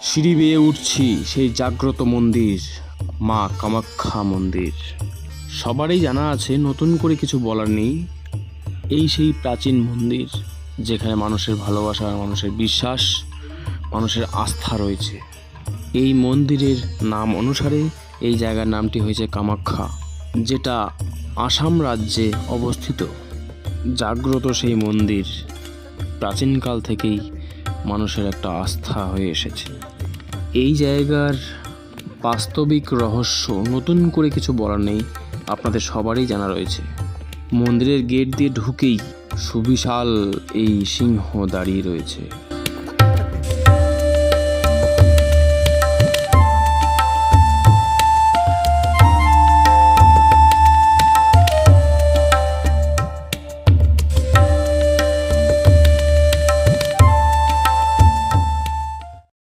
সিঁড়ি বেয়ে উঠছি সেই জাগ্রত মন্দির, মা কামাখ্যা মন্দির। সবারই জানা আছে, নতুন করে কিছু বলার নেই। এই সেই প্রাচীন মন্দির যেখানে মানুষের ভালোবাসা, মানুষের বিশ্বাস, মানুষের আস্থা রয়েছে। এই মন্দিরের নাম অনুসারে এই জায়গার নামটি হয়েছে কামাখ্যা, যেটা আসাম রাজ্যে অবস্থিত। জাগ্রত সেই মন্দির প্রাচীনকাল থেকেই মানুষের একটা আস্থা হয়ে এসেছে। এই জায়গার বাস্তবিক রহস্য নতুন করে কিছু বলার নেই, আপনাদের সবারই জানা রয়েছে। মন্দিরের গেট দিয়ে ঢুকেই সুবিশাল এই সিংহ দাঁড়িয়ে রয়েছে।